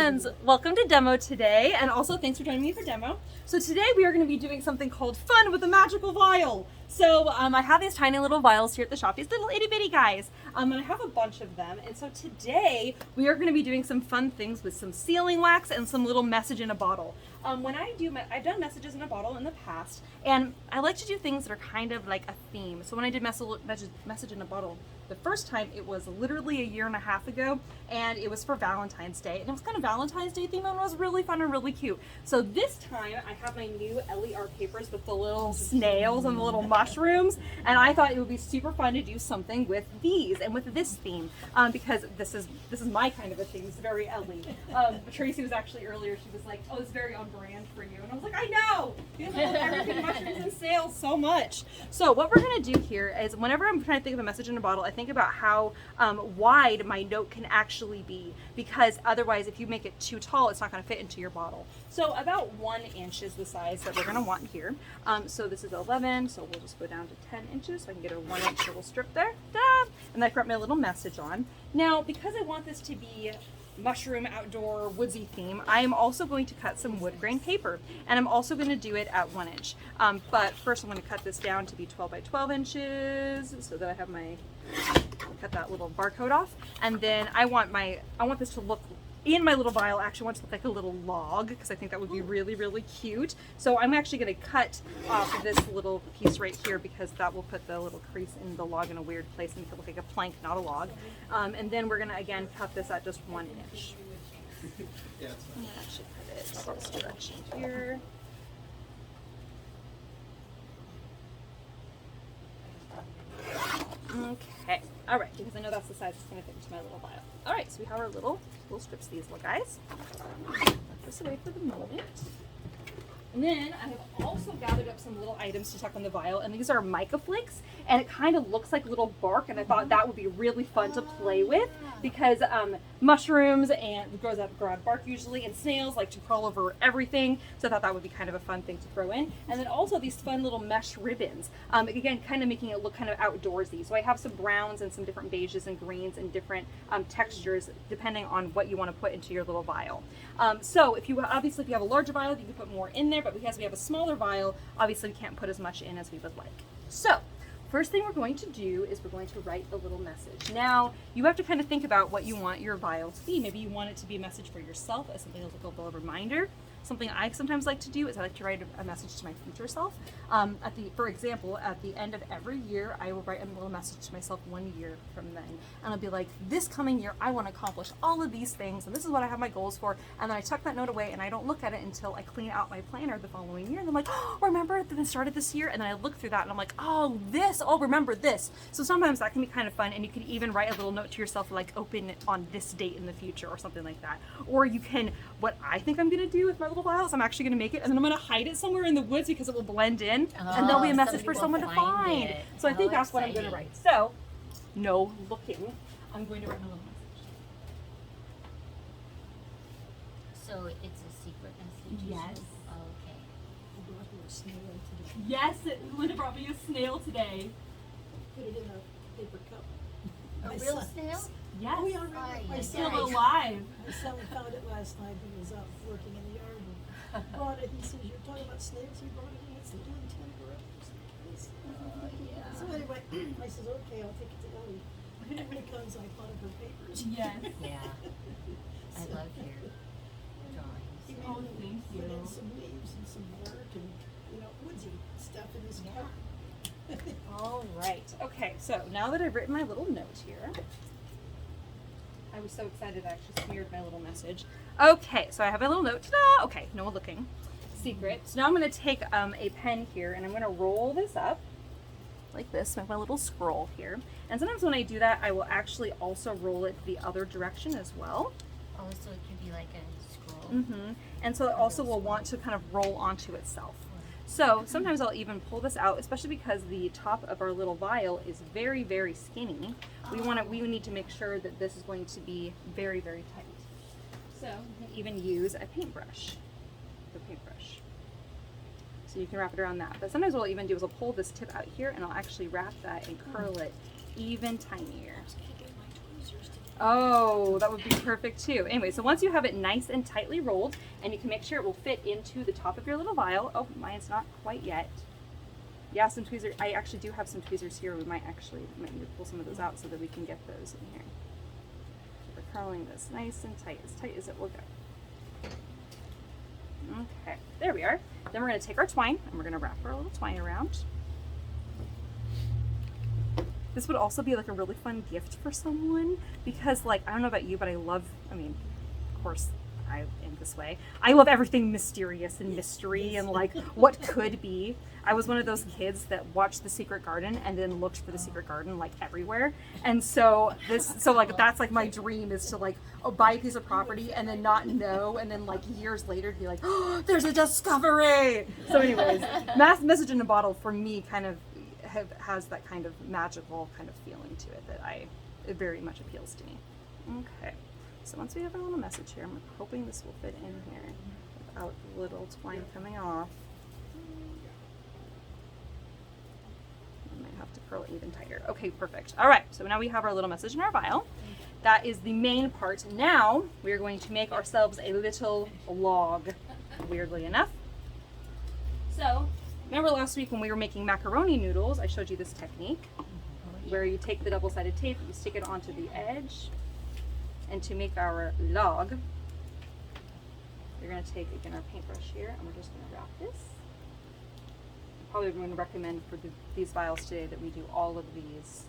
friends, welcome to demo today, and also thanks for joining me for demo. So today we are going to be doing something called Fun with a Magical Vial. So I have these tiny little vials here at the shop, these little itty bitty guys, and I have a bunch of them. And so today we are going to be doing some fun things with some sealing wax and some little message in a bottle. I've done messages in a bottle in the past, and I like to do things that are kind of like a theme. So when I did message in a bottle the first time, it was literally a year and a half ago, and it was for Valentine's Day, and it was kind of Valentine's Day theme, and it was really fun and really cute. So this time I have my new LER papers with the little snails and the little mushrooms, and I thought it would be super fun to do something with these and with this theme, because this is my kind of a thing. It's very LE. Tracy was actually earlier, she was like, oh, it's very on brand for you, and I was like, I know, you love everything mushrooms and snails so much. So what we're gonna do here is, whenever I'm trying to think of a message in a bottle, I think about how wide my note can actually be, because otherwise if you make it too tall, it's not going to fit into your bottle. So about 1 inch is the size that we're going to want here. So this is 11, so we'll just go down to 10 inches so I can get a 1 inch little strip there. Ta-da! And then I write my little message on. Now, because I want this to be mushroom outdoor woodsy theme, I am also going to cut some wood grain paper, and I'm also going to do it at 1 inch. But first I'm going to cut this down to be 12 by 12 inches so that I have my, cut that little barcode off, and then I want this to look, in my little vial, I actually want it to look like a little log, because I think that would be really, really cute. So I'm actually going to cut off this little piece right here, because that will put the little crease in the log in a weird place and make it look like a plank, not a log. And then we're going to, again, cut this at just 1 inch. I'm going to actually cut it this direction here. Okay, all right, because I know that's the size it's going to fit into my little vial. All right, so we have our little strips, these little guys. Put this away for the moment. And then I have also gathered up some little items to tuck on the vial, and these are mica flakes, and it kind of looks like little bark, and I thought that would be really fun to play with, because mushrooms and grow out of bark usually, and snails like to crawl over everything, so I thought that would be kind of a fun thing to throw in. And then also these fun little mesh ribbons, again, kind of making it look kind of outdoorsy. So I have some browns and some different beiges and greens and different textures depending on what you want to put into your little vial. So if you have a larger vial, you can put more in there, but because we have a smaller vial, obviously we can't put as much in as we would like. So first thing we're going to do is we're going to write a little message. Now, you have to kind of think about what you want your vial to be. Maybe you want it to be a message for yourself, as something like a little reminder. Something I sometimes like to do is I like to write a message to my future self. For example, at the end of every year, I will write a little message to myself 1 year from then. And I'll be like, this coming year, I want to accomplish all of these things, and this is what I have my goals for. And then I tuck that note away, and I don't look at it until I clean out my planner the following year. And I'm like, oh, remember at the start of this year? And then I look through that, and I'm like, oh, remember this. So sometimes that can be kind of fun, and you can even write a little note to yourself, like, open it on this date in the future, or something like that. Or you can, what I think I'm going to do with my little vials, I'm actually going to make it, and then I'm going to hide it somewhere in the woods because it will blend in, and there'll be a message for someone to find. So I think that's what I'm going to write. So, no looking, I'm going to write my little message. So it's a secret message? Yes. Oh, okay. I brought you a snail today. Yes, Linda brought me a snail today. Put it in a paper cup. A My real son- snail? Yes. Oh, yeah, I remember. My It's Still son, alive. my son found it last night. He was out working in the yard and brought it. He says, "You're talking about snails." He brought it in. It's little and tender. So anyway, I says, "Okay, I'll take it to Ellie." When it comes, I thought of her papers. Yes. Yeah. I So, love your drawings. he Oh, made me thank put you. in some leaves and some bark and woodsy stuff in this cup. All right. Okay, so now that I've written my little note here, I was so excited I actually smeared my little message. Okay, so I have my little note. Ta-da! Okay, no one looking. Secret. So now I'm going to take a pen here, and I'm going to roll this up like this, make my little scroll here. And sometimes when I do that, I will actually also roll it the other direction as well. Oh, so it could be like a scroll? Mm-hmm. And so it also will want to kind of roll onto itself. So sometimes I'll even pull this out, especially because the top of our little vial is very, very skinny. We need to make sure that this is going to be very, very tight. So you can even use a paintbrush. So you can wrap it around that. But sometimes what I'll even do is I'll pull this tip out here, and I'll actually wrap that and curl it even tinier. tweezers to get Oh, that would be perfect too. Anyway, so once you have it nice and tightly rolled, and you can make sure it will fit into the top of your little vial. Oh, mine's not quite yet. Yeah, some tweezers. I actually do have some tweezers here. We might need to pull some of those out so that we can get those in here. So we're curling this nice and tight as it will go. Okay, there we are. Then we're going to take our twine and we're going to wrap our little twine around. This would also be like a really fun gift for someone because, like, I don't know about you, but I love, I mean, of course, I am this way. I love everything mysterious and mystery and like what could be. I was one of those kids that watched The Secret Garden and then looked for The Secret Garden like everywhere. And so like that's like my dream is to like buy a piece of property and then not know, and then like years later to be like, oh, there's a discovery. So anyways, message in a bottle for me kind of has that kind of magical kind of feeling to it that it very much appeals to me. Okay. So once we have our little message here, I'm hoping this will fit in here without the little twine coming off. I might have to curl it even tighter. Okay, perfect. All right, so now we have our little message in our vial. That is the main part. Now we are going to make ourselves a little log, weirdly enough. So remember last week when we were making macaroni noodles, I showed you this technique where you take the double-sided tape, you stick it onto the edge. And to make our log, you're going to take, again, our paintbrush here, and we're just going to wrap this. I'm probably going to recommend for these vials today that we do all of these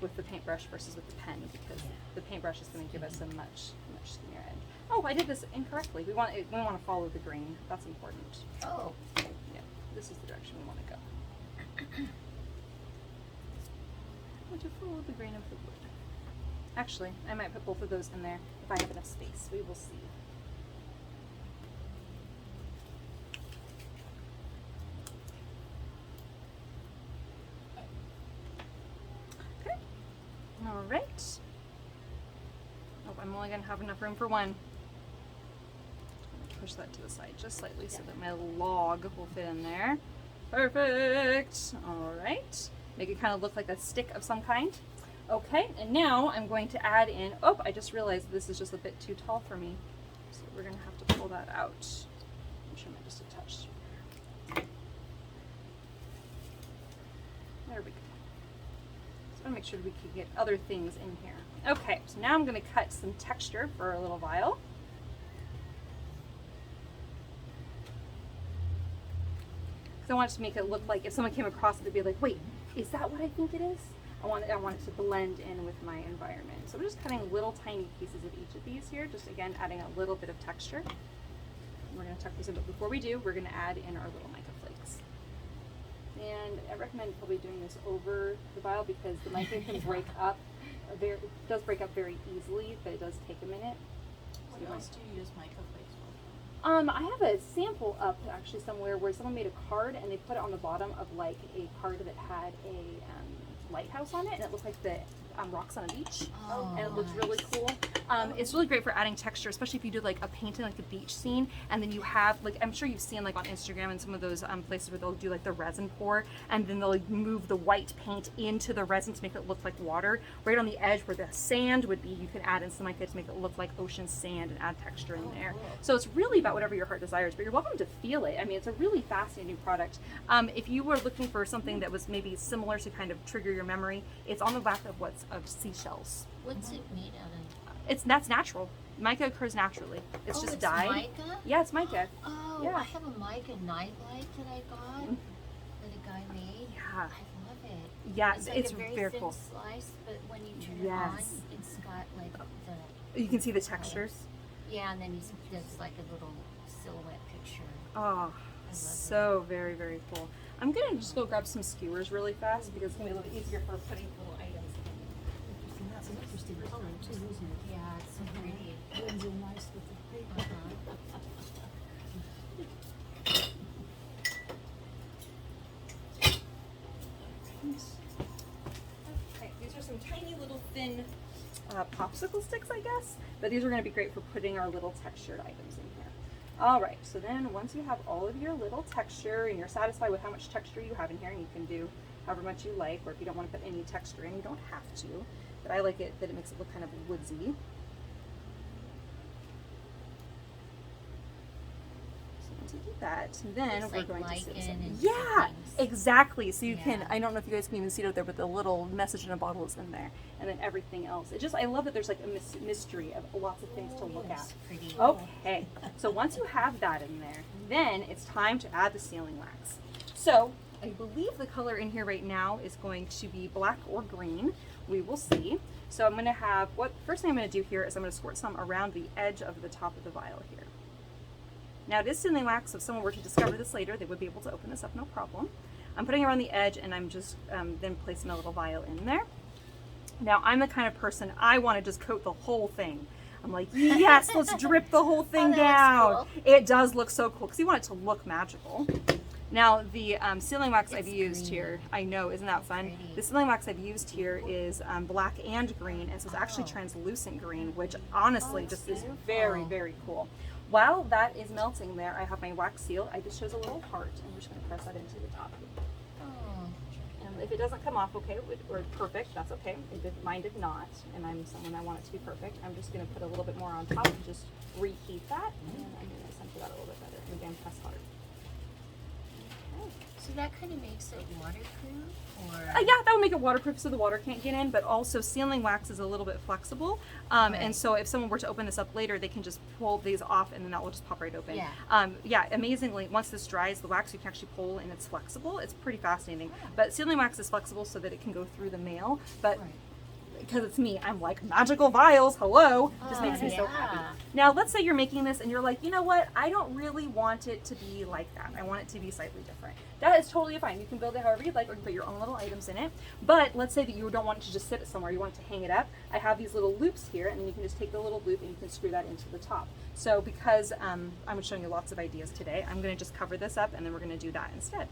with the paintbrush versus with the pen, because the paintbrush is going to give us a much skinnier edge. Oh, I did this incorrectly. We want to follow the grain. That's important. Oh. Yeah, this is the direction we want to go. I want to follow the grain of the wood. Actually, I might put both of those in there if I have enough space. We will see. Okay. All right. Oh, I'm only going to have enough room for one. Push that to the side just slightly so that my log will fit in there. Perfect. All right. Make it kind of look like a stick of some kind. Okay, and now I'm going to add in, oh, I just realized this is just a bit too tall for me. So we're going to have to pull that out. I'm trim it just a touch. There we go. So I want to make sure we can get other things in here. Okay, so now I'm going to cut some texture for our little vial. Because I want to make it look like if someone came across it, they'd be like, wait, is that what I think it is? I want it to blend in with my environment. So we're just cutting little tiny pieces of each of these here, just again adding a little bit of texture. And we're going to tuck these in, but before we do, we're going to add in our little mica flakes. And I recommend probably doing this over the vial because the mica can break up. It does break up very easily, but it does take a minute. What else do you use mica flakes for? I have a sample up actually somewhere where someone made a card and they put it on the bottom of like a card that had a lighthouse on it, and it looked like the rocks on a beach. Oh, And it looks really cool. It's really great for adding texture, especially if you do like a painting, like the beach scene, and then you have like, I'm sure you've seen like on Instagram and some of those places where they'll do like the resin pour, and then they'll like, move the white paint into the resin to make it look like water. Right on the edge where the sand would be, you can add in some mica to make it look like ocean sand and add texture in there. So it's really about whatever your heart desires, but you're welcome to feel it. I mean, it's a really fascinating product. If you were looking for something that was maybe similar to kind of trigger your memory, it's on the back of seashells. What's it made out of? That's natural. Mica occurs naturally. It's just dyed. Mica? Yeah, it's mica. Oh, Yeah. I have a mica nightlight that I got that a guy made. Yeah. I love it. Yeah, It's like it's a very very thin cool. slice, but when you turn it on, Yes. it's got like the You can see the textures. yeah, and then he's does like a little silhouette picture. Oh, so very, very cool. I'm gonna just go grab some skewers really fast because it's gonna be a little easier for putting little items in. Interesting. That's an interesting color too, isn't it? Yeah, it's so pretty. Blends in nice with the paper. Okay, these are some tiny little thin popsicle sticks, I guess, but these are going to be great for putting our little textured items in here. All right, so then once you have all of your little texture and you're satisfied with how much texture you have in here, and you can do however much you like, or if you don't want to put any texture in, you don't have to. But I like it that it makes it look kind of woodsy. To do that, then It's we're like going to lichen sit and yeah, things. exactly. So you Yeah. can, I don't know if you guys can even see it out there, but the little message in a bottle is in there, and then everything else. It just, I love that there's like a mystery of lots of things to look at. It's pretty. Okay, so once you have that in there, then it's time to add the sealing wax. So I believe the color in here right now is going to be black or green. We will see. So I'm going to have, first thing I'm going to do here is I'm going to squirt some around the edge of the top of the vial here. Now it is sealing wax, so if someone were to discover this later, they would be able to open this up, no problem. I'm putting it around the edge, and I'm just then placing a little vial in there. Now I'm the kind of person, I want to just coat the whole thing. I'm like, yes, let's drip the whole thing that down. looks It does look so cool, because you want it to look magical. Now the sealing wax I've It's used green. here, I know, isn't that fun? Pretty. The sealing wax I've used here is black and green, and so it's actually Oh. translucent green, which honestly Oh, just it's is very, beautiful. very cool. While that is melting there, I have my wax seal. I just chose a little heart, and we're just going to press that into the top. Oh. And if it doesn't come off okay, or perfect, that's okay. Mine did not, and I'm someone I want it to be perfect. I'm just going to put a little bit more on top and just reheat that, and I'm going to center that a little bit better. And again, press hard. Okay. So that kind of makes it waterproof, or? Yeah, that would make it waterproof so the water can't get in, but also sealing wax is a little bit flexible. And Right. so if someone were to open this up later, they can just pull these off and then that will just pop right open. Yeah. Yeah, amazingly, once this dries, the wax you can actually pull and it's flexible. It's pretty fascinating. But sealing wax is flexible so that it can go through the mail. But Right. because it's me, I'm like, magical vials, hello. Just makes me so yeah. happy. Now, let's say you're making this and you're like, you know what? I don't really want it to be like that. I want it to be slightly different. That is totally fine. You can build it however you'd like, or you can put your own little items in it. But let's say that you don't want it to just sit it somewhere. You want it to hang it up. I have these little loops here, and then you can just take the little loop and you can screw that into the top. So because I'm showing you lots of ideas today, I'm going to just cover this up, and then we're going to do that instead.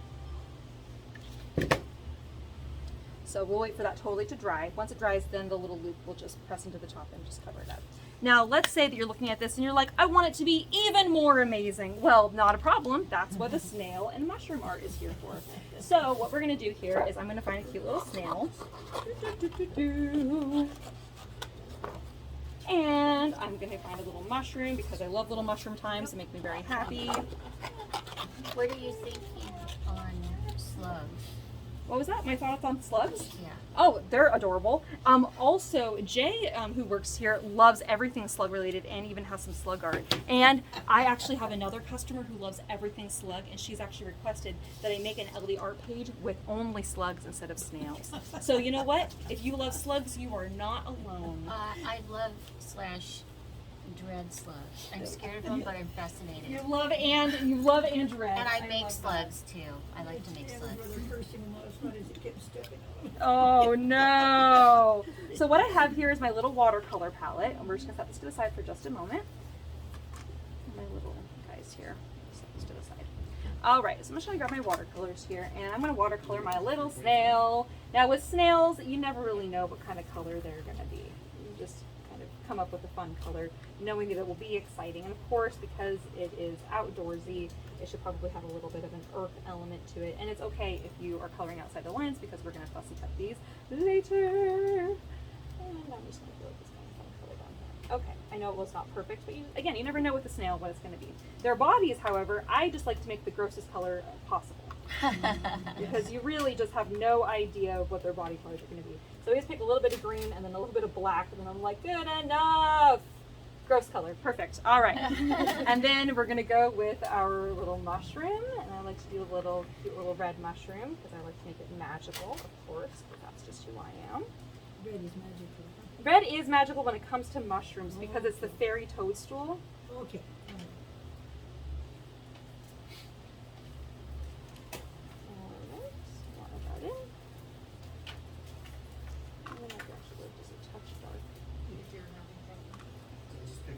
So we'll wait for that totally to dry. Once it dries, then the little loop will just press into the top and just cover it up. Now, let's say that you're looking at this and you're like, I want it to be even more amazing. Well, not a problem. That's what the snail and mushroom art is here for. So what we're gonna do here is I'm gonna find a cute little snail. And I'm gonna find a little mushroom because I love little mushroom times. They make me very happy. What are you thinking on slugs? What was that? My thoughts on slugs? Yeah. Oh, they're adorable. Also, Jay, who works here, loves everything slug related and even has some slug art. And I actually have another customer who loves everything slug, and she's actually requested that I make an LD art page with only slugs instead of snails. So you know what? If you love slugs, you are not alone. I love / dread slugs. I'm scared of them, but I'm fascinated. You love and dread. And I make love slugs too. I like to make And slugs. the first thing last night is it kept stepping on them. Oh no! So what I have here is my little watercolor palette, and we're just gonna set this to the side for just a moment. My little guys here, set this to the side. All right, so I'm just gonna grab my watercolors here, and I'm gonna watercolor my little snail. Now with snails, you never really know what kind of color they're gonna be. You just kind of come up with a fun color, knowing that it will be exciting. And of course, because it is outdoorsy, it should probably have a little bit of an earth element to it. And it's okay if you are coloring outside the lines because we're going to fussy cut these later. And I'm just going to go with this kind of fun color down here. Okay, I know it was not perfect, but again, you never know with the snail what it's going to be. Their bodies, however, I just like to make the grossest color possible. Because you really just have no idea of what their body colors are going to be. So I just pick a little bit of green and then a little bit of black, and then I'm like, good enough. Gross color, perfect. All right. And then we're gonna go with our little mushroom, and I like to do a little cute little red mushroom because I like to make it magical, of course, because that's just who I am. Red is magical. Red is magical when it comes to mushrooms because it's the fairy toadstool. Okay. Alright, add that in. And then I can actually go just a touch dark.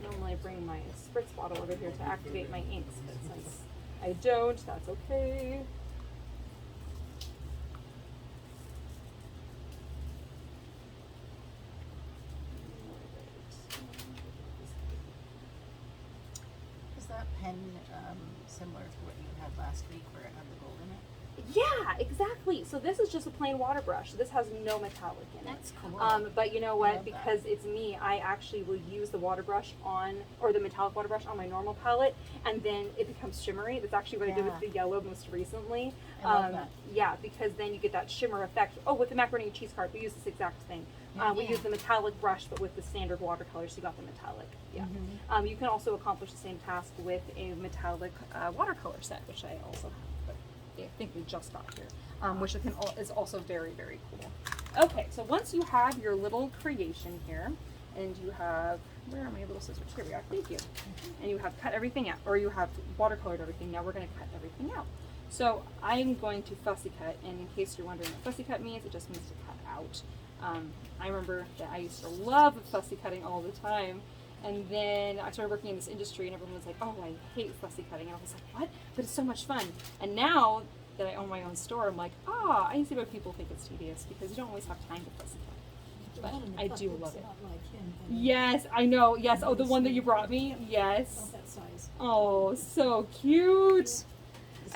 Normally I bring my spritz bottle over here to activate my inks, but since I don't, that's okay. Is that pen similar to what you had last week where it had the gold in it? Yeah, exactly. So this is just a plain water brush. This has no metallic in it. That's cool. But you know I what? love that. Because it's me, I actually will use the water brush on, or the metallic water brush on my normal palette, and then it becomes shimmery. That's actually what I did with the yellow most recently. I love that. Yeah, because then you get that shimmer effect. Oh, with the macaroni and cheese card, we use this exact thing. We Yeah. use the metallic brush, but with the standard watercolor, so you got the metallic. Yeah. Mm-hmm. You can also accomplish the same task with a metallic watercolor set, which I also have. But I think we just got here, which is also very, very cool. Okay, so once you have your little creation here, and you have, where are my little scissors? Here we are, thank you. And you have cut everything out, or you have watercolored everything. Now we're going to cut everything out. So I'm going to fussy cut, and in case you're wondering what fussy cut means, it just means to cut out. I remember that I used to love fussy cutting all the time. And then I started working in this industry, and everyone was like, oh, I hate fussy cutting. And I was like, what? But it's so much fun. And now that I own my own store, I'm like, I see why people think it's tedious, because you don't always have time to fussy cut. The But one in the I cup do looks love it. a lot like him, and Yes, I know. Yes. Oh, the one that you brought me? Yes. about that size. Oh, so cute. Is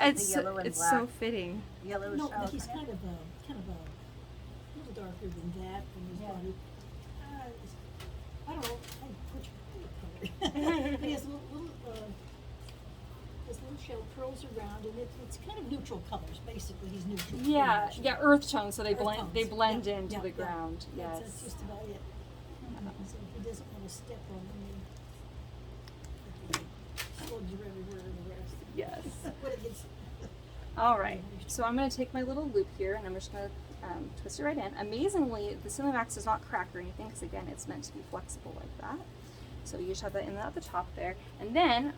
it It's the yellow and it's black? so fitting. Yellow No, is but he's kind of a little darker than that in his body. I don't know. Which color? But he has little shell curls around, and it's kind of neutral colors. Basically, he's neutral. pretty Yeah, much. yeah, earth tones, so they Earth blend. tones. They blend Yeah, into yeah, the yeah. ground. That's Yes. just about it. So if he doesn't want to step on them, slugs are everywhere and the rest. Yes. When it gets All right. So I'm going to take my little loop here, and I'm just going to twist it right in. Amazingly, the Cinemax does not crack or anything, because again, it's meant to be flexible like that. So you just have that in at the top there, and then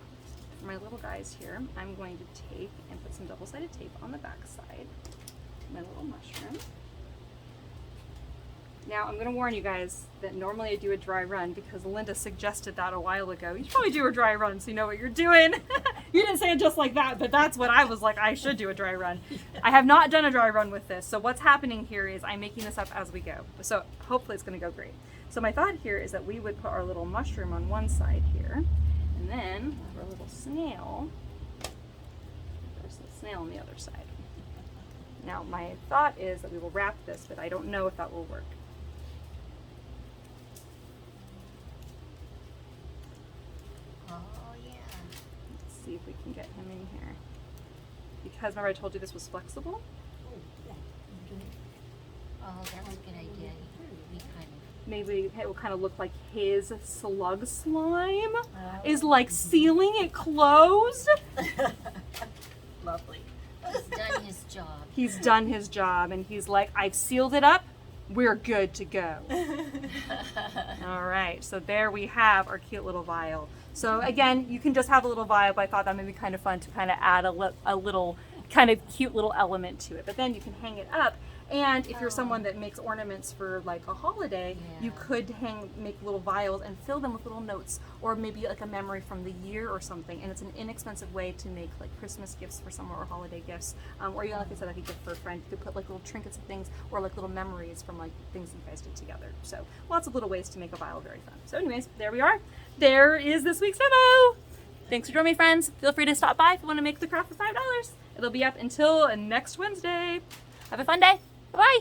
for my little guys here, I'm going to take and put some double-sided tape on the back side. My little mushroom. Now, I'm going to warn you guys that normally I do a dry run, because Linda suggested that a while ago. You should probably do a dry run so you know what you're doing. You didn't say it just like that, but that's what I was like, I should do a dry run. I have not done a dry run with this, so what's happening here is I'm making this up as we go. So hopefully it's going to go great. So my thought here is that we would put our little mushroom on one side here, and then our little snail, there's the snail on the other side. Now my thought is that we will wrap this, but I don't know if that will work. Oh, yeah. Let's see if we can get him in here. Because remember I told you this was flexible? Oh, yeah. Okay. Oh, that's a good idea. We kind Maybe it will kind of look like his slug slime of. is like sealing it closed. Lovely. He's done his job. He's done his job, and he's like, I've sealed it up. We're good to go. All right, so there we have our cute little vial. So again, you can just have a little vial, but I thought that may be kind of fun to kind of add a little kind of cute little element to it. But then you can hang it up, and if you're someone that makes ornaments for like a holiday, you Yeah. could make little vials and fill them with little notes, or maybe like a memory from the year or something. And it's an inexpensive way to make like Christmas gifts for someone, or holiday gifts, or even like I said, like a gift for a friend. You could put like little trinkets and things, or like little memories from like things you guys did together. So lots of little ways to make a vial very fun. So anyways, there we are. There is this week's demo. Thanks for joining me, friends. Feel free to stop by if you want to make the craft for $5. It'll be up until next Wednesday. Have a fun day. Bye-bye.